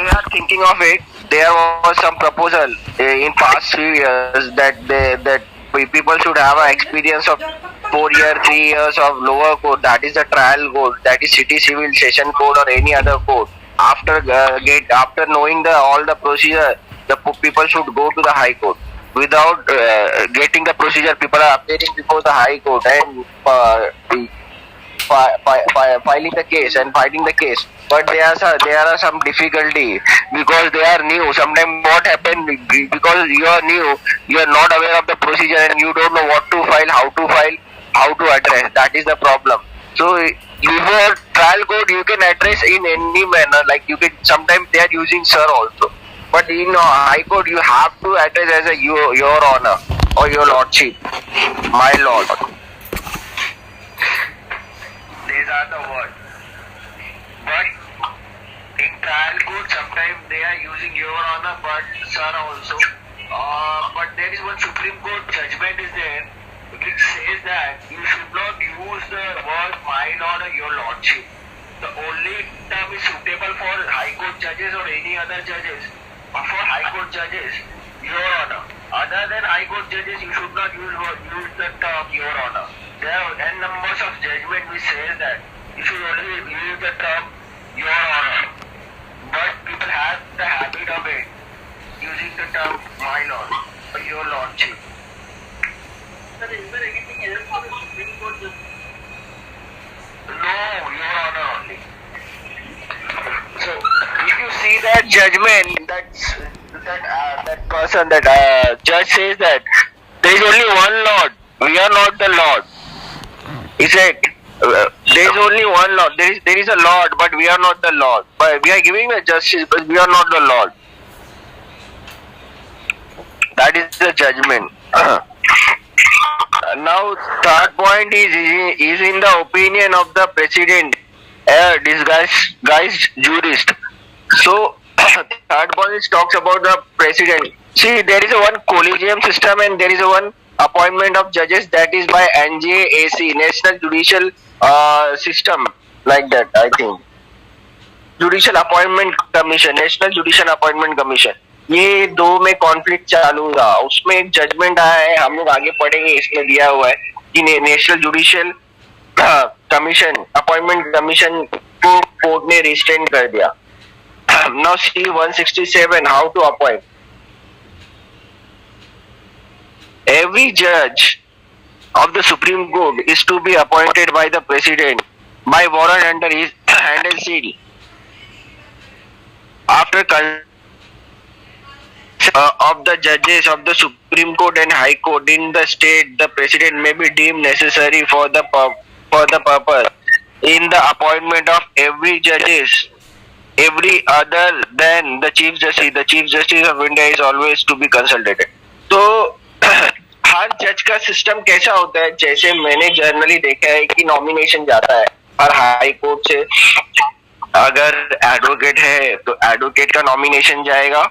they are thinking of it. There was some proposal in past few years that people should have an experience of 4 year, 3 years of lower code. That is the trial code. That is city civil session code or any other code. After knowing all the procedure, people should go to the high court. Without getting the procedure, people are appearing before the high court and filing the case and fighting the case. But there are some difficulty because they are new. Sometimes what happen, because you are new, you are not aware of the procedure and you don't know what to file, how to address. That is the problem. So before trial code, you can address in any manner. Like you can, sometimes they are using sir also. But in high court, you have to address as a your honor or your lordship, my lord. These are the words. But in trial court, sometimes they are using your honor, but sir also. But there is one Supreme Court judgment is there which says that you should not use the word my lord or your lordship. The only term is suitable for high court judges or any other judges. For high court judges, your honor. Other than high court judges, you should not use the term your honor. There are n numbers of judgment which says that you should only use the term your honor. But people have the habit of it, using the term my lord or your lordship. Sir, is there anything else for the Supreme Court judge? No, your honor only. So, if you see that judgment, that person, that judge says that there is only one Lord, we are not the Lord. He said, there is only one Lord, there is a Lord, but we are not the Lord. But we are giving the justice, but we are not the Lord. That is the judgment. Now, third point is in the opinion of the president, a disguised jurist. So, third point talks about the president. See, there is a one collegium system and there is a one appointment of judges, that is by NJAC, National Judicial System, like that, I think. Judicial Appointment Commission, National Judicial Appointment Commission. ये दो में conflict चालू था, उसमें एक judgement आया है, हम लोग आगे पढ़ेंगे, इसमें दिया हुआ है कि national judicial commission, appointment commission को कोर्ट ने रिस्ट्रेन कर दिया. Now see 167, how to appoint. Every judge of the Supreme Court is to be appointed by the President by warrant under his hand and seal. After of the judges of the Supreme Court and High Court in the state, the President may be deemed necessary for the purpose in the appointment of every judges, every other than the Chief Justice. The Chief Justice of India is always to be consulted. तो हर जज का system कैसा होता है, जैसे मैंने generally देखा है कि नॉमिनेशन जाता है हर हाई कोर्ट से. अगर एडवोकेट है तो एडवोकेट का नॉमिनेशन जाएगा,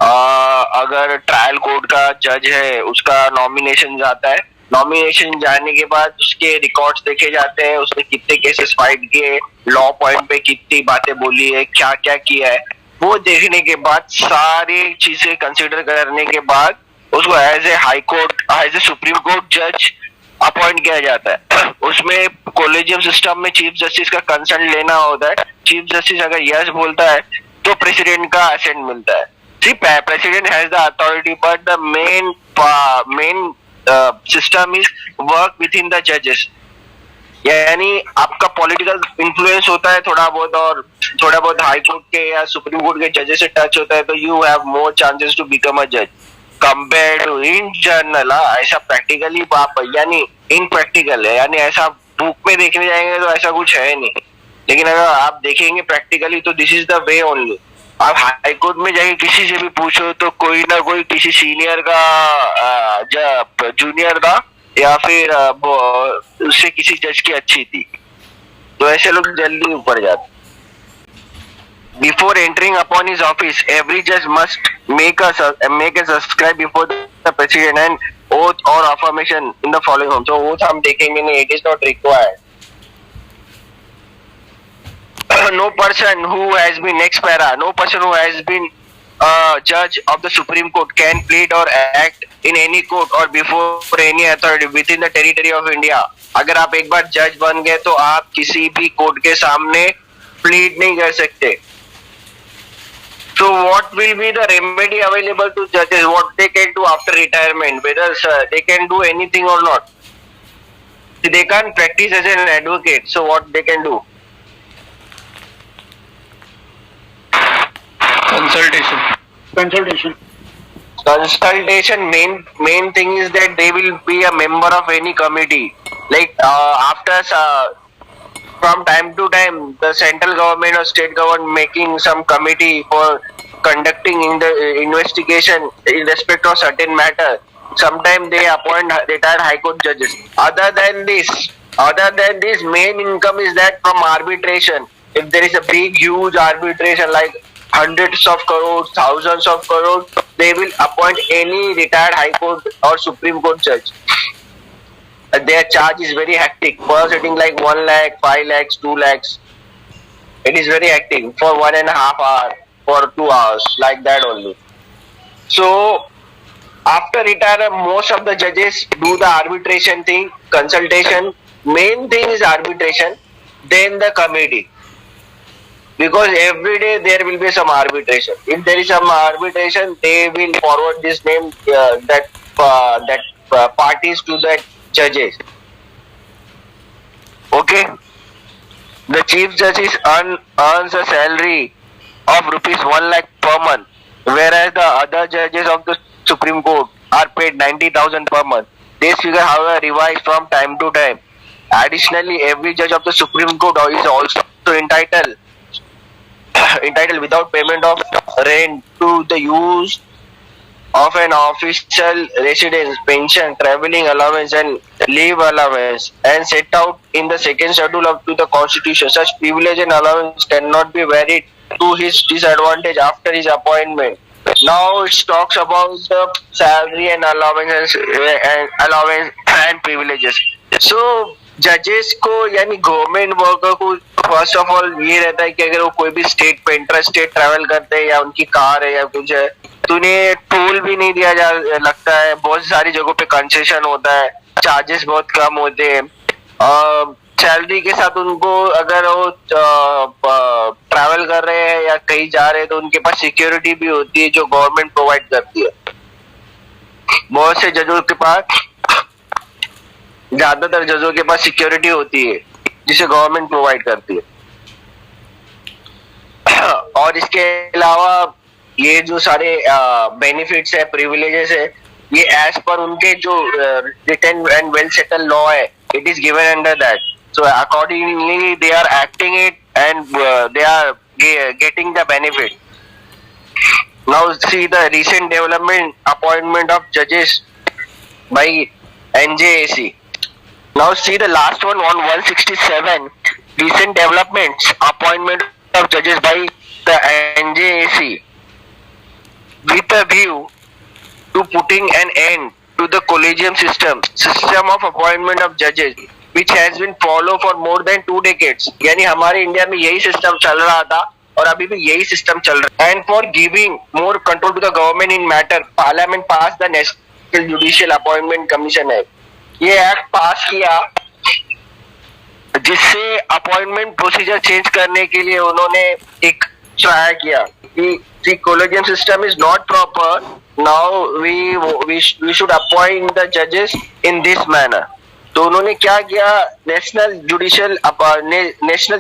अगर ट्रायल कोर्ट का जज है उसका नॉमिनेशन जाता है. नॉमिनेशन जाने के बाद उसके रिकॉर्ड्स देखे जाते हैं, उसने कितने केसेस फाइट किए, लॉ पॉइंट पे कितनी बातें बोली है, क्या क्या किया है, वो देखने के बाद सारी चीजें कंसिडर करने के बाद उसको as a high court, as a supreme court जज अपॉइंट किया जाता है. उसमें कॉलेजियम सिस्टम में चीफ जस्टिस का कंसर्न लेना होता है. चीफ जस्टिस अगर यस बोलता है तो प्रेसिडेंट का असेंट मिलता है. See president has the authority but the main system is work with in the जजेस. यानी आपका पॉलिटिकल इन्फ्लुएंस होता है थोड़ा बहुत, और थोड़ा बहुत हाई कोर्ट के या सुप्रीम कोर्ट के जजेस से टच होता है, तो you have more chances to become a जज कंपेयर टू इन जनरल. ऐसा प्रैक्टिकली यानी इन प्रैक्टिकल है, यानी ऐसा बुक में देखने जाएंगे तो ऐसा कुछ है नहीं, लेकिन अगर आप देखेंगे प्रैक्टिकली तो this is the way only. आप हाई कोर्ट में जाके किसी से भी पूछो तो कोई ना कोई किसी सीनियर का, जूनियर का, या फिर उससे किसी जज की अच्छी थी, तो ऐसे लोग जल्दी ऊपर जाते. Before entering upon his office, every judge must make a subscribe before the president and oath or affirmation in the following form. So oath हम देखेंगे नहीं, it is not required. no person who has been next para, no person who has been a judge of the Supreme Court can plead or act in any court or before any authority within the territory of India. अगर आप एक बार जज बन गए तो आप किसी भी कोर्ट के सामने प्लीड नहीं कर सकते. So what will be the remedy available to judges? What they can do after retirement? Whether they can do anything or not? They can't practice as an advocate. So what they can do? Consultation. Consultation. Main thing is that they will be a member of any committee. Like after from time to time, the central government or state government making some committee for conducting in the investigation in respect of certain matter. Sometimes they appoint retired high court judges. Other than this, main income is that from arbitration. If there is a big, huge arbitration like hundreds of crores, thousands of crores, they will appoint any retired high court or Supreme Court judge. Their charge is very hectic. Per sitting like 1 lakh, 5 lakhs, 2 lakhs. It is very hectic for 1.5 hours, for 2 hours, like that only. So after retirement, most of the judges do the arbitration thing, consultation. Main thing is arbitration, then the committee. Because every day there will be some arbitration. If there is some arbitration, they will forward this name parties to the judges. Okay. The chief justice earns a salary of rupees 1 lakh per month, whereas the other judges of the Supreme Court are paid 90,000 per month. This figure, however, revised from time to time. Additionally, every judge of the Supreme Court is also entitled without payment of rent to the use of an official residence, pension, travelling allowance and leave allowance, and set out in the second schedule of to the Constitution. Such privilege and allowance cannot be varied to his disadvantage after his appointment. Now it talks about the salary and allowance and privileges. So जजेस को यानी government worker को first of all ये रहता है कि अगर वो कोई भी स्टेट पे इंटर स्टेट ट्रैवल करते हैं या उनकी कार है या कुछ है तो उन्हें टोल भी नहीं दिया जा लगता है. बहुत सारी जगहों पे कंसेशन होता है, चार्जेस बहुत कम होते हैं. सैलरी के साथ उनको अगर वो ट्रैवल कर रहे हैं या कहीं जा रहे हैं तो उनके पास सिक्योरिटी भी होती है जो गवर्नमेंट प्रोवाइड करती है. बहुत से जजों के पास, ज्यादातर जजों के पास सिक्योरिटी होती है जिसे गवर्नमेंट प्रोवाइड करती है. और इसके अलावा ये जो सारे बेनिफिट्स है, प्रिविलेजेस है, ये एज पर उनके जो written and well settled law है, it is given under that. So accordingly they are acting it and they are getting the benefit. Now see the recent development appointment of जजेस by NJAC. Now see the last one on 167, recent developments, appointment of judges by the NJAC with a view to putting an end to the collegium system of appointment of judges which has been followed for more than 2 decades. यानी हमारे India में यही system चल रहा था और अभी भी यही सिस्टम चल रहा है. And for giving more control to the government in matter, Parliament passed the National Judicial Appointment Commission Act. ये एक्ट पास किया जिससे अपॉइंटमेंट प्रोसीजर चेंज करने के लिए उन्होंने एक ट्राई किया कि collegium system is not proper. Now we should appoint the जजेस इन दिस मैनर. तो उन्होंने क्या किया, नेशनल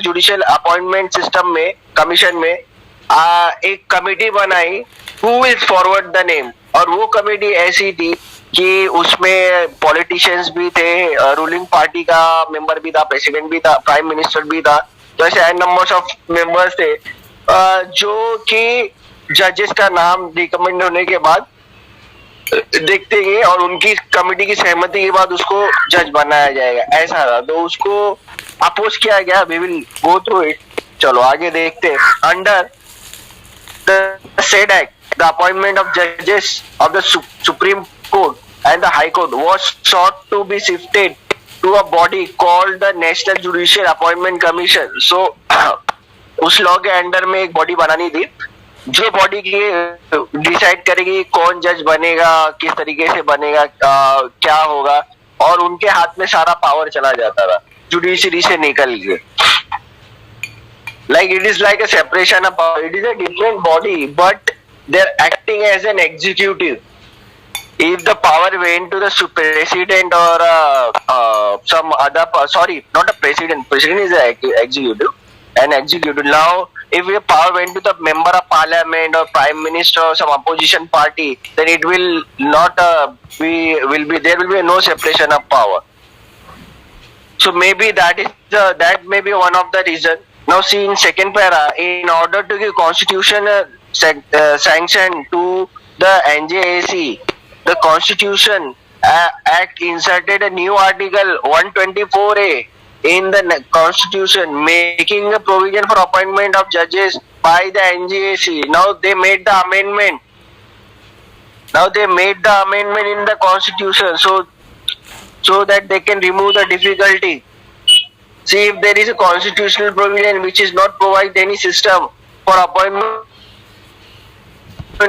जुडिशियल अपॉइंटमेंट सिस्टम में, कमीशन में एक कमेटी बनाई who will forward the name. और वो कमेटी ऐसी थी कि उसमें पॉलिटिशियंस भी थे, रूलिंग पार्टी का मेंबर भी था, प्रेसिडेंट भी था, प्राइम मिनिस्टर भी था. तो ऐसे एन नंबर्स ऑफ मेंबर्स थे जो कि जजेस का नाम रिकमेंड होने के बाद देखते गए और उनकी कमेटी की सहमति के बाद उसको जज बनाया जाएगा, ऐसा था. तो उसको अपोज किया गया. We will go through it. चलो आगे देखते हैं. Under the said act, the appointment of judges of the Supreme Court and the High Court was sought to be shifted to a body called the National Judicial Appointment Commission. So उस law के under में एक body बनानी थी जो body की decide करेगी कौन जज बनेगा, किस तरीके से बनेगा, क्या होगा, और उनके हाथ में सारा पावर चला जाता था जुडिशरी से निकल के. Like it is like a separation of power. It is a different body, but they're acting as an executive. If the power went to the president or some other, sorry, not a president. President is an executive. An executive. Now, if the power went to the member of parliament or prime minister or some opposition party, then it will not there will be no separation of power. So maybe that may be one of the reason. Now see in second para, in order to give constitution sanction to the NJAC, the Constitution Act inserted a new article 124A in the Constitution, making a provision for appointment of judges by the NJAC. Now they made the amendment. In the Constitution, so that they can remove the difficulty. See, if there is a constitutional provision which is not provide any system for appointment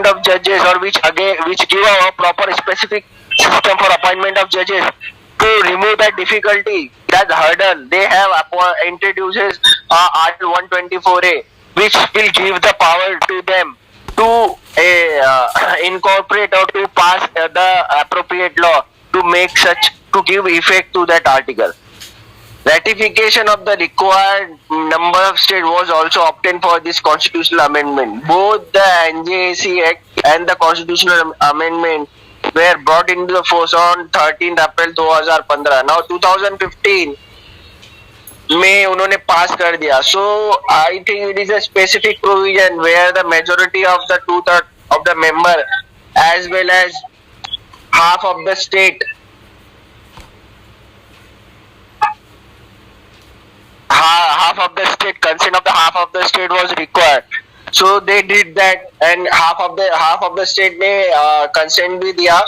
of judges, or which give a proper specific system for appointment of judges to remove that difficulty, that hurdle, they have introduces Article 124A, which will give the power to them to incorporate or to pass the appropriate law to give effect to that article. Ratification of the required number of states was also obtained for this constitutional amendment. Both the NJAC Act and the constitutional amendment were brought into the force on 13th April 2015. Now 2015 में उन्होंने पास कर दिया. So I think it is a specific provision where the majority of the 2/3 of the member as well as half of the state consent of the half of the state was required. So they did that, and half of the state ने consent भी दिया,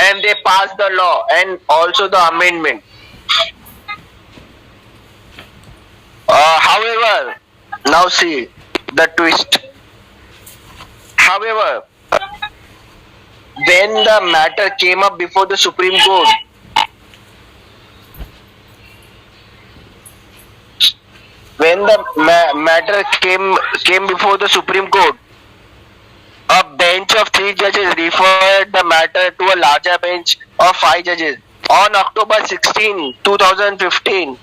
and they passed the law and also the amendment. However, now see the twist. However, when the matter came up before the Supreme Court, came before the Supreme Court, a bench of 3 judges referred the matter to a larger bench of 5 judges. On October 16, 2015,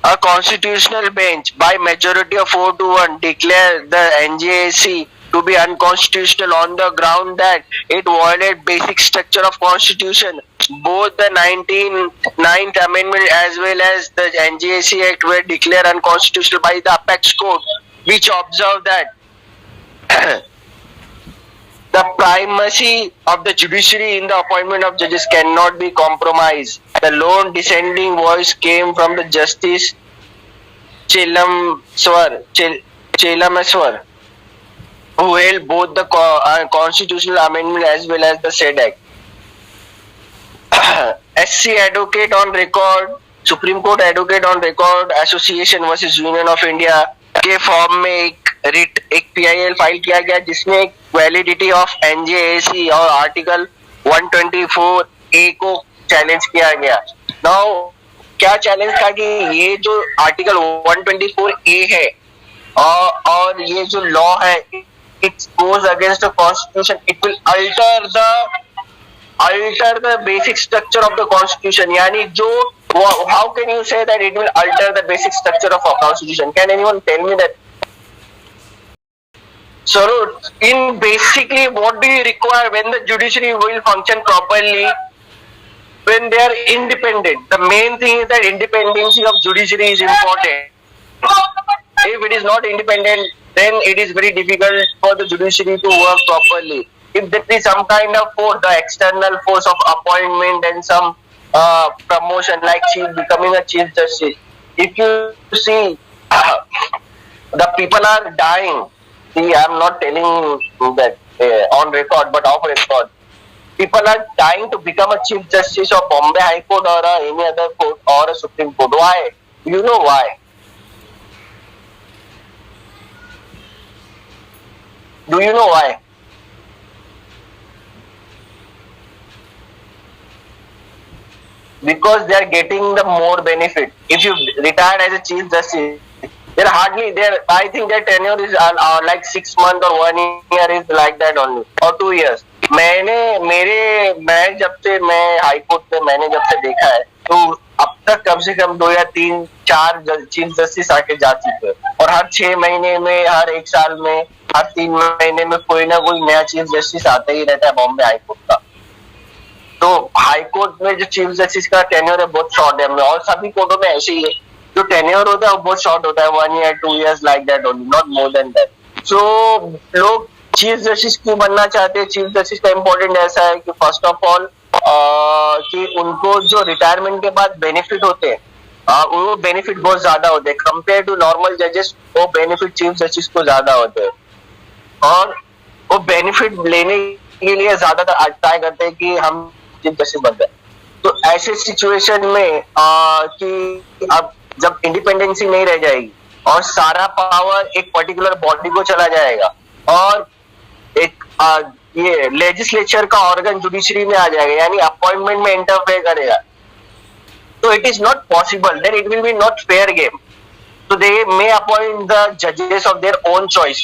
a constitutional bench by majority of 4-1 declared the NJAC to be unconstitutional on the ground that it violated basic structure of constitution. Both the 9th Amendment as well as the NJAC Act were declared unconstitutional by the Apex Court, which observed that the primacy of the judiciary in the appointment of judges cannot be compromised. The lone dissenting voice came from the Justice Chelameswar, who held both the constitutional amendment as well as the said act. SC Advocate on Record, Supreme Court Advocate on Record Association versus Union of India के form में एक PIL file किया गया जिसमें validity of NJAC और article 124A को challenge किया गया. नाउ क्या चैलेंज था कि ये जो आर्टिकल 124A है और ये जो लॉ है, it goes against the constitution. It will alter the basic structure of the constitution. यानी जो how can you say that it will alter the basic structure of our constitution? Can anyone tell me that? So in basically what do you require when the judiciary will function properly? When they are independent. The main thing is that independency of judiciary is important. If it is not independent, then it is very difficult for the judiciary to work properly. If there is some kind of force, the external force of appointment and some promotion, like becoming a chief justice. If you see, the people are dying. See, I am not telling that on record, but off record. People are dying to become a chief justice of Bombay High Court or any other court or a Supreme Court. Why? You know why? Do you know why? Because they are getting the more benefit. If you retired as a chief justice, they're hardly there. I think their tenure is like 6 months or 1 year is like that only, or 2 years. मैं high court में मैंने जब से देखा है तो अब तक कम से कम 2 या 3 4 चीफ जस्टिस आके जा चुके हैं, और हर 6 महीने में, हर 1 साल में, हर 3 महीने में कोई ना कोई नया चीफ जस्टिस आता ही रहता है बॉम्बे हाई कोर्ट का। तो हाई कोर्ट में जो चीफ जस्टिस का टेन्योर है बहुत शॉर्ट है, और सभी कोर्टों में ऐसे ही है, जो टेन्योर होता है वो बहुत शॉर्ट होता है, 1 year 2 years like that only, not more than that. So लोग चीफ जस्टिस क्यों बनना चाहते हैं? चीफ जस्टिस का इम्पोर्टेंट ऐसा है कि फर्स्ट ऑफ ऑल कि उनको जो रिटायरमेंट के बाद बेनिफिट होते हैं, वो बेनिफिट बहुत ज्यादा होते हैं कंपेयर टू नॉर्मल जजेस। वो बेनिफिट चीफ जस्टिस को ज्यादा होते हैं, और वो बेनिफिट लेने के लिए ज्यादातर ट्राई करते हैं कि हम चीफ जस्टिस बन जाए। तो ऐसे सिचुएशन में कि अब जब इंडिपेंडेंसी नहीं रह जाएगी और सारा पावर एक पर्टिकुलर बॉडी को चला जाएगा, और एक ये लेजिस्लेचर का ऑर्गन जुडिशरी में आ जाएगा, यानी अपॉइंटमेंट में इंटरफेयर करेगा, तो it is not possible, then it will be not fair game. So they may appoint the judges of their own choice.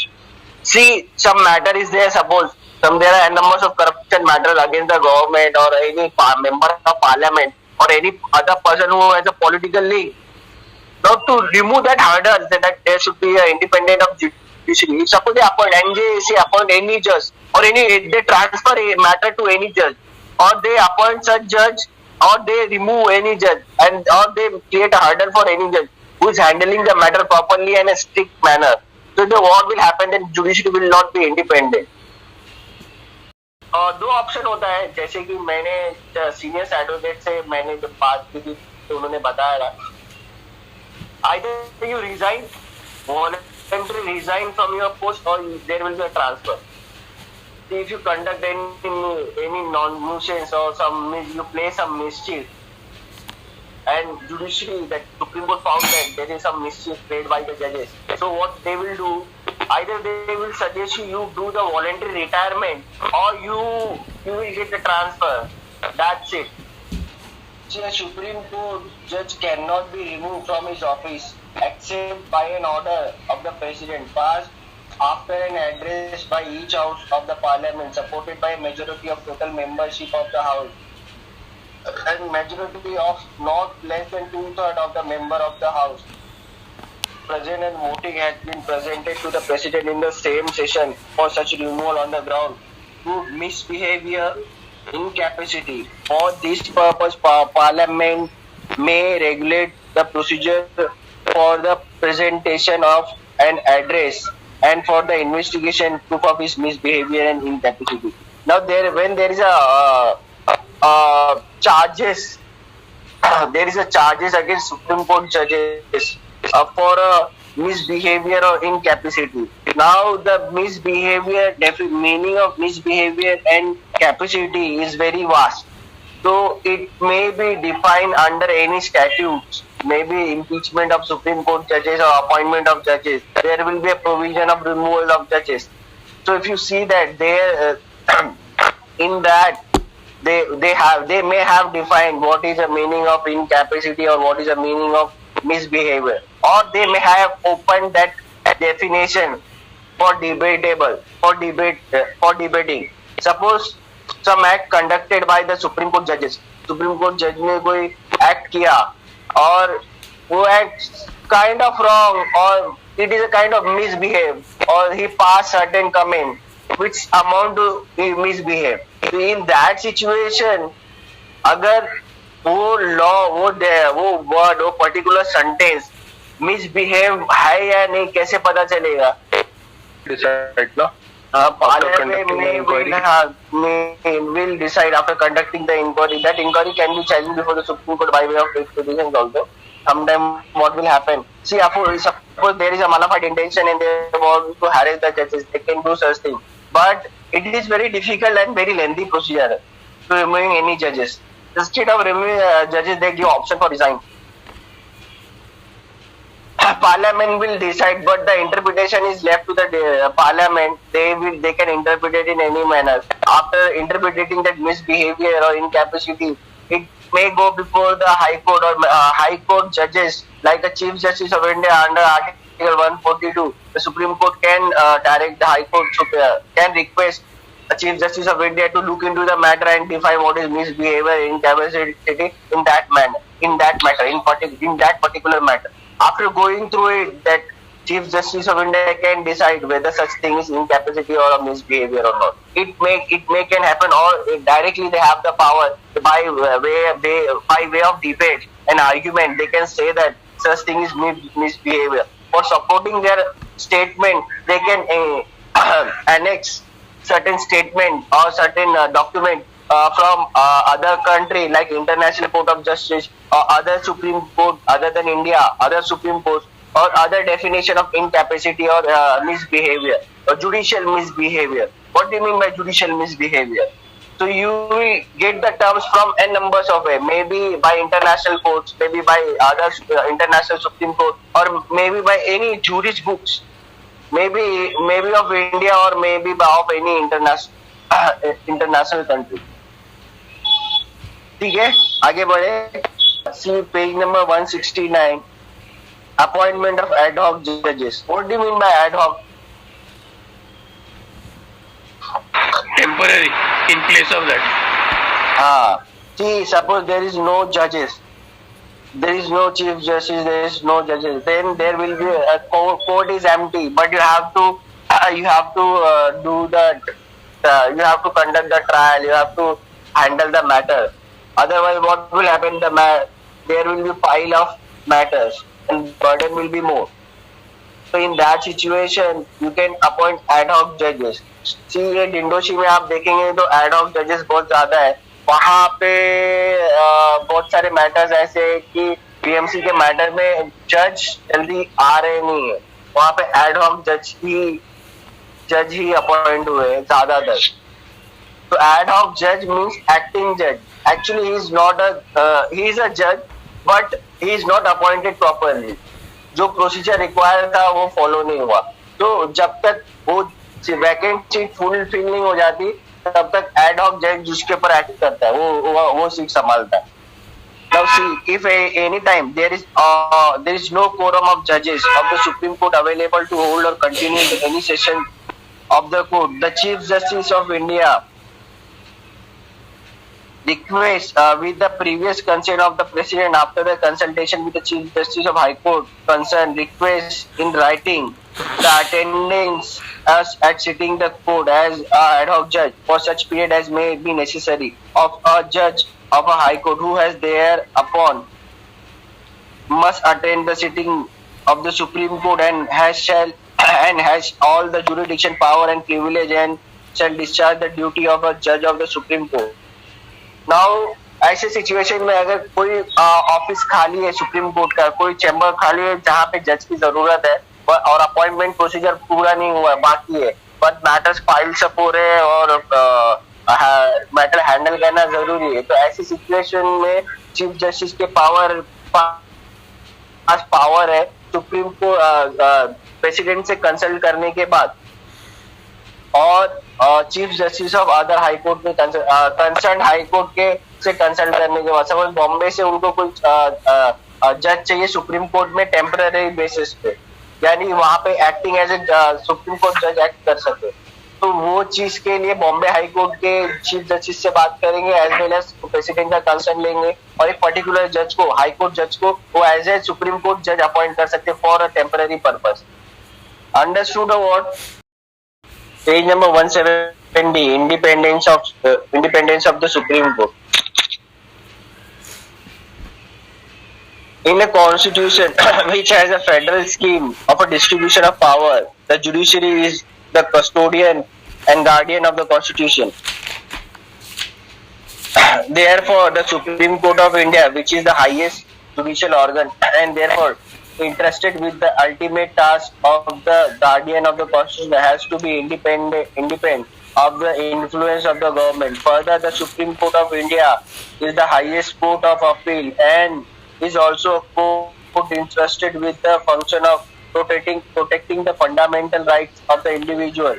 See, some matter is there, suppose there are numbers of corruption matters against the government or any member of parliament or any other person who has a political link. Now to remove that hurdle, that there should be an independent of judiciary. If suppose they appoint NJC, appoint any judge, or they transfer a matter to any judge, or they appoint such judge, or they remove any judge, or they create a hurdle for any judge who is handling the matter properly and a strict manner. So what will happen? Then judiciary will not be independent. दो option होता है, जैसे कि मैंने senior advocate से मैंने जब बात की थी तो उन्होंने बताया, either you resign, voluntarily resign from your post, or there will be a transfer. If you conduct any non-nuisance or you play some mischief, and judiciary, that Supreme Court found that there is some mischief played by the judges, so what they will do, either they will suggest you do the voluntary retirement, or you will get the transfer. That's it. So a Supreme Court judge cannot be removed from his office except by an order of the president passed after an address by each house of the parliament, supported by a majority of total membership of the house, and majority of not less than 2/3 of the member of the house present, and voting has been presented to the president in the same session for such removal on the ground to misbehavior, incapacity. For this purpose, Parliament may regulate the procedure for the presentation of an address and for the investigation proof of his misbehavior and incapacity. Now, when there is a charges, there is a charges against Supreme Court judges for misbehavior or incapacity. Now the misbehavior, meaning of misbehavior and capacity is very vast, so it may be defined under any statutes, maybe impeachment of Supreme Court judges or appointment of judges. There will be a provision of removal of judges. So if you see that there in that they may have defined what is the meaning of incapacity or what is the meaning of misbehavior, or they may have opened that definition for debating. Suppose some act conducted by the Supreme Court judges, Supreme Court judge ने कोई act किया और वो act kind of wrong, or it is a kind of misbehave, or he passed certain comment which amount to misbehave. So in that situation, अगर वो law, वो word, वो particular sentence misbehave है या नहीं, कैसे पता चलेगा? Decide ना. Parliament will decide after conducting the inquiry. That inquiry can be challenged before the Supreme Court by way of petitions also. Sometimes what will happen? See, suppose there is a mala fide intention and they want to harass the judges, they can do such thing. But it is very difficult and very lengthy procedure to removing any judges. Instead of removing judges, they give option for resign. Parliament will decide, but the interpretation is left to the Parliament. They can interpret it in any manner. After interpreting that misbehavior or incapacity, it may go before the High Court or High Court judges, like the Chief Justice of India under Article 142. The Supreme Court can direct the High Court can request the Chief Justice of India to look into the matter and define what is misbehavior, incapacity in that manner, in that particular matter. After going through it, that Chief Justice of India can decide whether such thing is incapacity or a misbehavior or not. It may can happen, or directly they have the power by way of debate and argument. They can say that such thing is misbehavior. For supporting their statement, they can annex certain statement or certain document from other country like International Court of Justice or other Supreme Court other than India, other Supreme Court, or other definition of incapacity or misbehavior or judicial misbehavior. What do you mean by judicial misbehavior? So you will get the terms from n numbers of way, maybe by international courts, maybe by other international Supreme Court, or maybe by any jurist books, maybe of India or maybe of any international country. ठीक है, आगे बढ़े. See page number 169. Appointment of ad hoc judges. What do you mean by ad hoc? Temporary, in place of that. See, suppose there is no judges, there is no chief justice, there is no judges, then there will be a court is empty, but you have to do the you have to conduct the trial, you have to handle the matter. Otherwise, what will happen? There will be pile of matters and burden will be more. So in that situation, you can appoint ad hoc judges. See, ये डिंडोशी में आप देखेंगे तो ad hoc judges बहुत ज्यादा है. वहाँ पे बहुत सारे मैटर्स ऐसे कि बीएमसी के मैटर में जज जल्दी आ रहे नहीं है. वहाँ पे ad hoc जज ही अपॉइंट हुए हैं ज्यादातर. So ad hoc judge means acting judge. Actually, he is a judge, but he is not appointed properly. जो प्रोसीजर रिक्वायर था वो फॉलो नहीं हुआ. तो जब तक वो वैकेंट सीट फुलफिल नहीं हो जाती, तब तक एड हॉक जज जिसके ऊपर एक्ट करता है वो सीट संभालता है. Now see, if any time there is no quorum of judges of the Supreme Court available to hold or continue any session of the court, the Chief Justice of India requests with the previous consent of the President, after the consultation with the Chief Justice of High Court concerned, requests in writing the attendance at sitting the court as ad hoc judge for such period as may be necessary of a judge of a High Court who has thereupon must attend the sitting of the Supreme Court and has all the jurisdiction power and privilege and shall discharge the duty of a judge of the Supreme Court. Now ऐसे situation में अगर कोई office खाली है supreme court का, कोई chamber खाली है जहाँ पे जज की जरूरत है और अपॉइंटमेंट प्रोसीजर पूरा नहीं हुआ है, बाकी है, बट मैटर्स फाइल सब हो रहे हैं और मैटर हैंडल करना जरूरी है, तो ऐसी सिचुएशन में चीफ जस्टिस के पावर है सुप्रीम कोर्ट प्रेसिडेंट से कंसल्ट करने के बाद और chief justice of other high court के कंसर्न हाई कोर्ट के से कंसल्ट करने के बाद. सपोज बॉम्बे से उनको कोई जज चाहिए सुप्रीम कोर्ट में टेम्पररी बेसिस पे, यानी वहां पे acting as a supreme court जज एक्ट कर सके, तो वो चीज के लिए बॉम्बे हाई कोर्ट के चीफ जस्टिस से बात करेंगे एज वेल एज प्रेसिडेंट का कंसर्न लेंगे और एक पर्टिकुलर जज को, हाई कोर्ट जज को वो एज ए सुप्रीम कोर्ट जज अपॉइंट कर सकते for a temporary purpose. Understood what? Page number 170, independence of the Supreme Court. In a constitution which has a federal scheme of a distribution of power, the judiciary is the custodian and guardian of the constitution. Therefore, the Supreme Court of India, which is the highest judicial organ and therefore entrusted with the ultimate task of the guardian of the constitution, has to be independent of the influence of the government. Further, the Supreme Court of India is the highest court of appeal and is also a Court entrusted with the function of protecting the fundamental rights of the individual.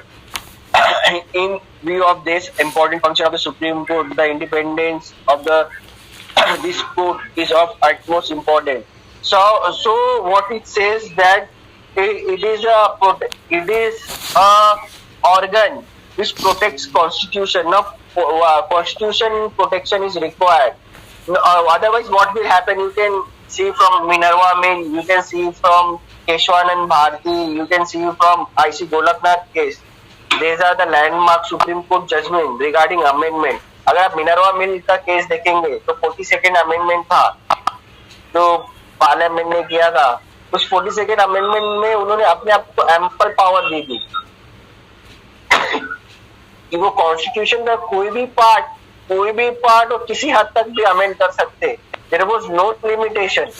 In view of this important function of the Supreme Court, the independence of the this court is of utmost importance. So what it says that it is a organ which protects constitution. Now, constitution protection is required. Otherwise, what will happen? You can see from Minerva Mill, you can see from Keshwanand Bharti, you can see from IC Golaknath case. These are the landmark Supreme Court judgment regarding amendment. अगर आप Minerva मिल का case देखेंगे तो 42nd amendment था जो parliament ने किया था. उस 42nd अमेंडमेंट में उन्होंने अपने आप को एम्पल पावर दी थी कि वो कॉन्स्टिट्यूशन का कोई भी पार्ट और किसी हद तक भी अमेंड कर सकते. There was no limitation.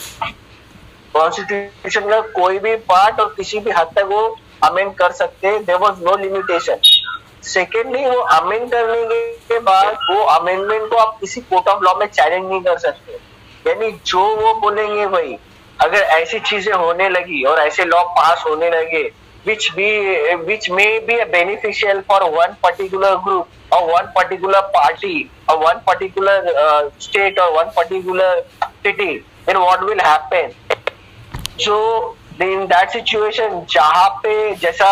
Constitution का कोई भी पार्ट और किसी भी हद तक वो अमेंड कर सकते. There was no limitation. Secondly, वो अमेंड करने के बाद वो अमेंडमेंट को आप किसी कोर्ट ऑफ लॉ में चैलेंज नहीं कर सकते. यानी जो वो बोलेंगे वही. अगर ऐसी चीजें होने लगी और ऐसे लॉ पास होने लगे which may be beneficial for one particular group or one particular party or one particular state or one particular city, then what will happen? So in that situation, जहाँ पे जैसा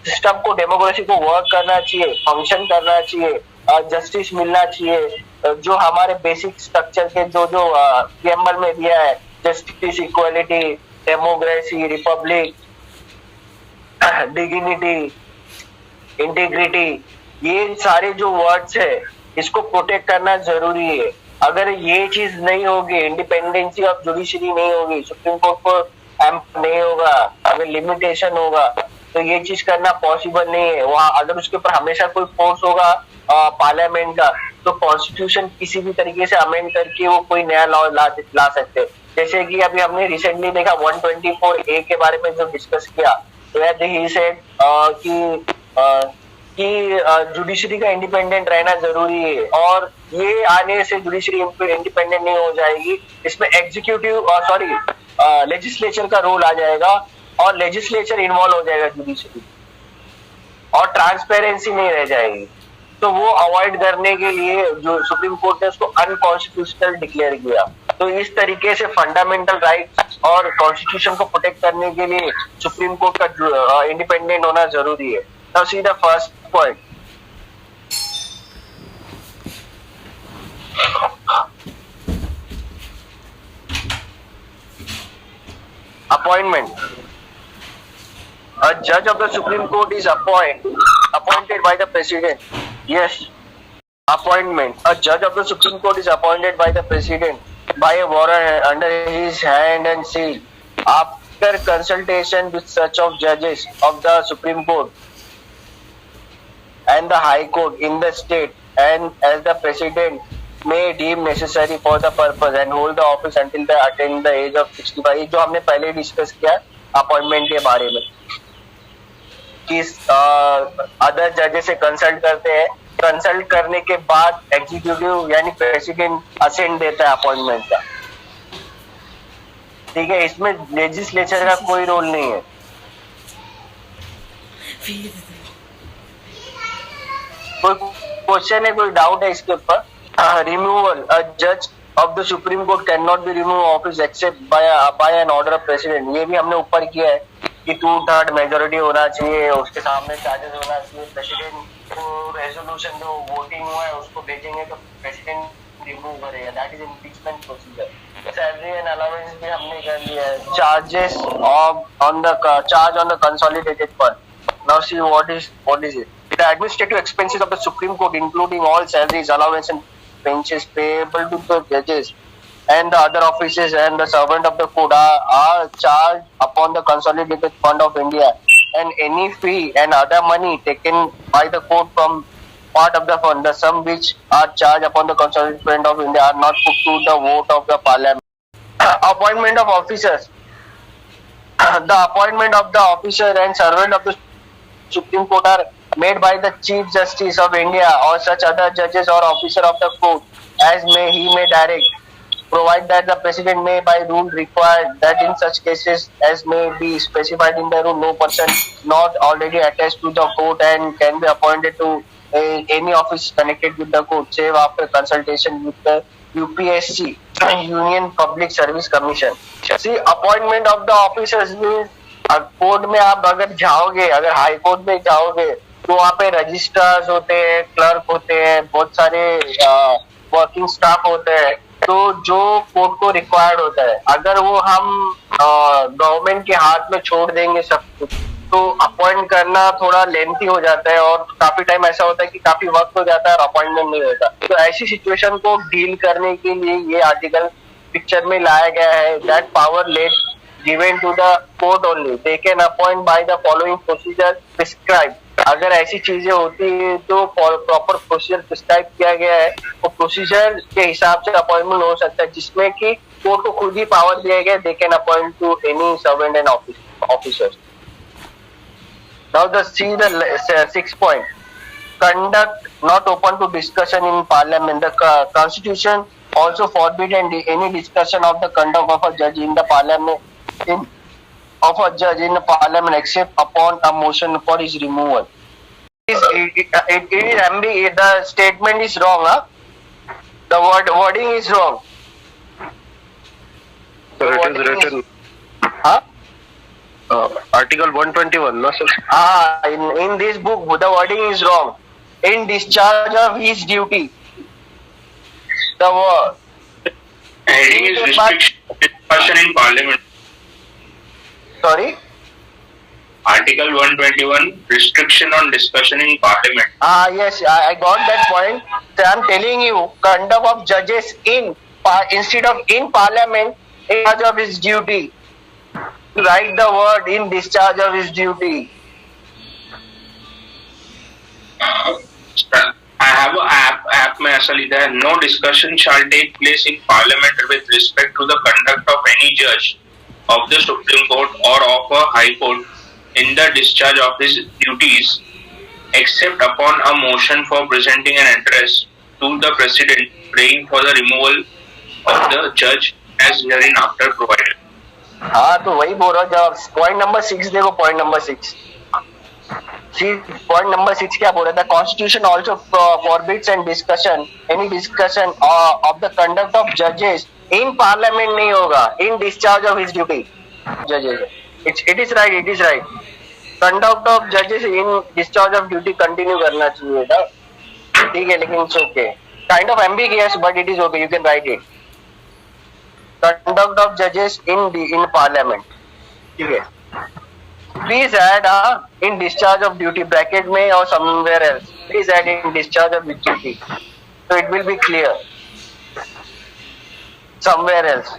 सिस्टम को डेमोक्रेसी को work करना चाहिए, function करना चाहिए, justice मिलना चाहिए, जो हमारे बेसिक स्ट्रक्चर के जो प्रीएम्बल में दिया है, justice, equality, democracy, Republic, dignity, integrity, ये सारे जो वर्ड्स है इसको प्रोटेक्ट करना जरूरी है. अगर ये चीज नहीं होगी, इंडिपेंडेंसी ऑफ जुडिशरी नहीं होगी, सुप्रीम कोर्ट को एम्प नहीं होगा, अगर लिमिटेशन होगा तो ये चीज करना पॉसिबल नहीं है. वहाँ अगर उसके ऊपर हमेशा कोई फोर्स होगा पार्लियामेंट का, तो कॉन्स्टिट्यूशन किसी भी तरीके से अमेंड करके वो कोई नया लॉ ला सकते. जैसे कि अभी हमने रिसेंटली देखा 124A के बारे में जो डिस्कस किया, तो ही सेड कि जुडिशरी का इंडिपेंडेंट रहना जरूरी है, और ये आने से जुडिशरी इंडिपेंडेंट नहीं हो जाएगी. इसमें लेजिस्लेचर का रोल आ जाएगा और लेजिस्लेचर इन्वॉल्व हो जाएगा जुडिशरी, और ट्रांसपेरेंसी नहीं रह जाएगी. तो वो अवॉइड करने के लिए जो सुप्रीम कोर्ट ने उसको अनकॉन्स्टिट्यूशनल डिक्लेयर किया. तो इस तरीके से फंडामेंटल राइट्स और कॉन्स्टिट्यूशन को प्रोटेक्ट करने के लिए सुप्रीम कोर्ट का इंडिपेंडेंट होना जरूरी है. Now see the first point. Appointment. A judge of the Supreme Court is appointed by the President. Yes, appointment. A judge of the Supreme Court is appointed by the President by a warrant under his hand and seal. After consultation with such of judges of the Supreme Court and the High Court in the state, and as the President may deem necessary for the purpose, and hold the office until they attain the age of 65. जो हमने पहले discuss किया appointment के बारे में कि other जजेस से कंसल्ट करते हैं. कंसल्ट करने के बाद एग्जीक्यूटिव यानी प्रेसिडेंट असेंट देता है अपॉइंटमेंट का. ठीक है, इसमें लेजिस्लेचर का कोई रोल नहीं है. कोई क्वेश्चन है, कोई डाउट है इसके ऊपर? Removal. A judge of the Supreme Court cannot be removed office except by an order of president. ये भी हमने ऊपर किया है कि 2/3 मेजोरिटी होना चाहिए, उसके सामने चार्जेस होना चाहिए. प्रेसिडेंट को रेजोल्यूशन जो वोटिंग हुआ है उसको भेजेंगे तो प्रेसिडेंट रिमूव करेगा. That is impeachment procedure. Salary and allowance भी हमने कर लिया है. Charges on the consolidated fund. Now see what is it? The administrative expenses of the Supreme Court, including all salaries, allowance, and pensions payable to the judges and the other officers and the servant of the court, are charged upon the consolidated fund of India, and any fee and other money taken by the court from part of the fund, the sum which are charged upon the consolidated fund of India, are not put to the vote of the Parliament. Appointment of officers. The appointment of the officer and servant of the Supreme Court are made by the Chief Justice of India or such other judges or officer of the court as he may direct. provide that the president may by rule require that in such cases as may be specified in the rule, no person not already attached to the court and can be appointed to any office connected with the court, save after consultation with the UPSC, Union Public Service Commission. See, appointment of the officers means court में आप अगर जाओगे, अगर high court में जाओगे तो वहाँ पे रजिस्ट्रार्स होते हैं, क्लर्क होते हैं, बहुत सारे वर्किंग स्टाफ होते हैं, तो जो कोर्ट को रिक्वायर्ड होता है, अगर वो हम गवर्नमेंट के हाथ में छोड़ देंगे सब कुछ, तो अपॉइंट करना थोड़ा लेंथी हो जाता है और काफी टाइम ऐसा होता है कि काफी वक्त हो जाता है और अपॉइंटमेंट नहीं होता। तो ऐसी सिचुएशन को डील करने के लिए ये आर्टिकल पिक्चर में लाया गया है। That power let given to the court only. They can appoint by the following procedure prescribed. अगर ऐसी चीजें होती है तो प्रॉपर प्रोसीजर प्रिस्क्राइब किया गया है, वो प्रोसीजर के हिसाब से अपॉइंटमेंट हो सकता है, जिसमें कि कोर्ट को खुद ही पावर दिया गया, they can upon two any servant and officers. Now the see the 6 point, conduct not open to discussion in parliament. The constitution also forbid any discussion of the conduct of a judge in the parliament of a judge in the parliament except upon a motion for his removal. It is ambiguous. The statement is wrong, huh? The wording is wrong. So it is written. Huh? Article 121, no sir? In this book, the wording is wrong. In discharge of his duty. The word. Heading is restriction discussion in parliament. Sorry? Article 121, restriction on discussion in parliament. Yes, I got that point. So I'm telling you, conduct of judges instead of in parliament, in discharge of his duty. Write the word in discharge of his duty. I have a app में ऐसा लिखा है, no discussion shall take place in parliament with respect to the conduct of any judge of the Supreme Court or of a High Court in the discharge of his duties, except upon a motion for presenting an address to the President praying for the removal of the judge as hereinafter provided. हाँ, तो वही बोल रहा हूँ। Point number 6 देखो, point number 6। Point number 6 क्या बोल रहा था? Constitution also forbids and discussion any discussion of the conduct of जजेस इन पार्लियामेंट नहीं होगा, in discharge of his duty जजेस। It is right. Conduct of जजेस in discharge of duty continue करना चाहिए था, ठीक है, लेकिन it's okay, kind of ambiguous but it is okay, you can write it. Conduct of जजेस इन पार्लियामेंट, ठीक है। Please add in discharge of duty bracket में or somewhere else. Please add in discharge of duty, so it will be clear. Somewhere else.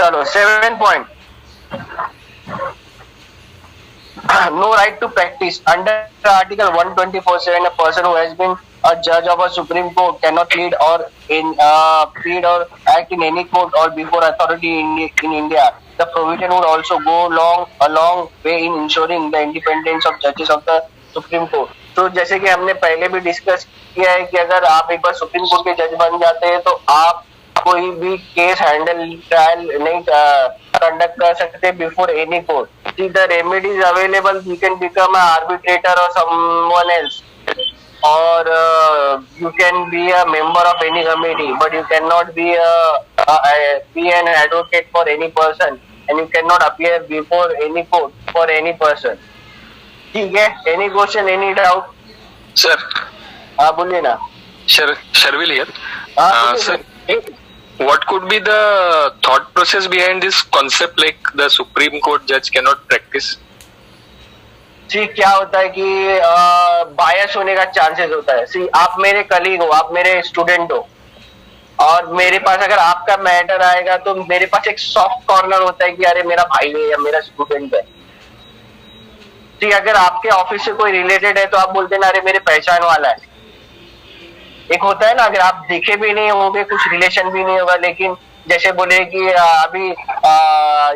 चलो 7 point. No right to practice under Article 124(7). A person who has been a judge of a Supreme Court cannot plead or act in any court or before authority in India. The provision would also go a long way in ensuring the independence of judges of the Supreme Court. तो जैसे कि हमने पहले भी discuss किया है कि अगर आप एक बार सुप्रीम कोर्ट के जज बन जाते हैं तो आप कोई भी केस ट्रायल नहीं कंडक्ट कर सकते before any court. The remedies available, you can become an arbitrator or someone else, or you can be a member of any committee, but you cannot be an advocate for any person, and you cannot appear before any court for any person. ठीक है? Any question, any doubt? Sir. हाँ बोलिए ना. Sharvil here. Sir, what could be the thought process behind this concept, like the Supreme Court judge cannot practice? ठीक, क्या होता है कि बायस होने का चांसेस होता है. सी, आप मेरे कलीग हो, आप मेरे स्टूडेंट हो, और मेरे पास अगर आपका मैटर आएगा तो मेरे पास एक सॉफ्ट कॉर्नर होता है कि अरे मेरा भाई है या मेरा स्टूडेंट है. ठीक, अगर आपके ऑफिस से कोई रिलेटेड है तो आप बोलते हैं ना अरे मेरे पहचान वाला है. एक होता है ना, अगर आप दिखे भी नहीं होंगे, कुछ रिलेशन भी नहीं होगा, लेकिन जैसे बोले कि अभी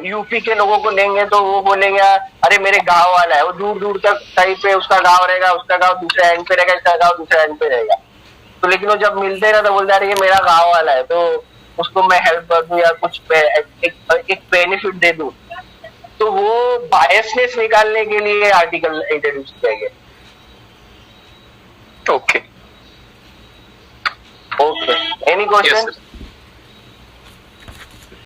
यूपी के लोगों को लेंगे तो वो बोलेंगे अरे मेरे गांव वाला है, वो दूर दूर तक कहीं पे उसका गांव रहेगा, उसका गांव दूसरे एंड पे रहेगा, इसका गांव दूसरे एंड पे रहेगा. तो लेकिन वो जब मिलते हैं ना तो बोलते हैं ये मेरा गाँव वाला है, तो उसको मैं हेल्प कर दूं या कुछ एक बेनिफिट दे दूं, तो वो बायसनेस निकालने के लिए आर्टिकल इंट्रोड्यूस किया गया। Okay. Okay, any question?